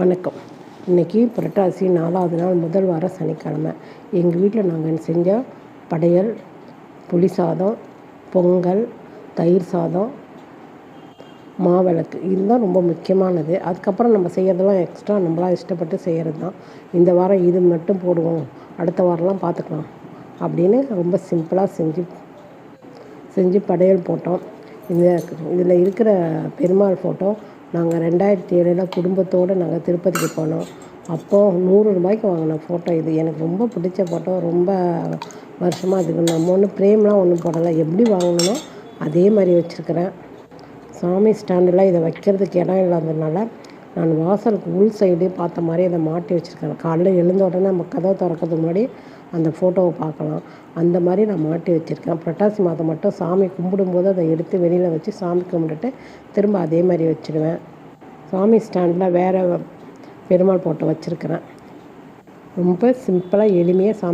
வணக்கம். இன்றைக்கி புரட்டாசி 4வது நாள் முதல் வார சனிக்கிழமை. எங்கள் வீட்டில் நாங்கள் செஞ்ச படையல், புளி சாதம், பொங்கல், தயிர் சாதம், மாவிளக்கு. இதுதான் ரொம்ப முக்கியமானது. அதுக்கப்புறம் நம்ம செய்கிறதெல்லாம் எக்ஸ்ட்ரா நம்மளாக இஷ்டப்பட்டு செய்கிறது தான். இந்த வாரம் இது மட்டும் போடுவோம், அடுத்த வாரம்லாம் பார்த்துக்கலாம் அப்படின்னு ரொம்ப சிம்பிளாக செஞ்சு படையல் போட்டோம். இதில் இருக்கிற பெருமாள் ஃபோட்டோ நாங்கள் 2007 குடும்பத்தோடு நாங்கள் திருப்பதிக்கு போனோம். அப்போது 100 ரூபாய்க்கு வாங்கின ஃபோட்டோ இது. எனக்கு ரொம்ப பிடிச்ச ஃபோட்டோ. ரொம்ப வருஷமாக அதுக்கு நம்ம ஒன்றும் ஃப்ரேம்லாம் ஒன்றும் போடலை. எப்படி வாங்கினோ அதே மாதிரி வச்சுருக்கிறேன். சாமி ஸ்டாண்டில் இதை வைக்கிறதுக்கு இடம் இல்லாததுனால நான் வாசலுக்கு உள் சைடு பார்த்த மாதிரி அதை மாட்டி வச்சுருக்கேன். காலையில் எழுந்த உடனே நம்ம கதவை திறக்கிறதுக்கு முன்னாடி அந்த ஃபோட்டோவை பார்க்கலாம். அந்த மாதிரி நான் மாட்டி வச்சுருக்கேன். புரட்டாசி மாதம் மட்டும் சாமி கும்பிடும்போது அதை எடுத்து வெளியில் வச்சு சாமி கும்பிட்டுட்டு திரும்ப அதே மாதிரி வச்சுடுவேன். சாமி ஸ்டாண்டில் வேறு பெருமாள் ஃபோட்டோ வச்சுருக்கிறேன். ரொம்ப சிம்பிளாக எளிமையாக சாமி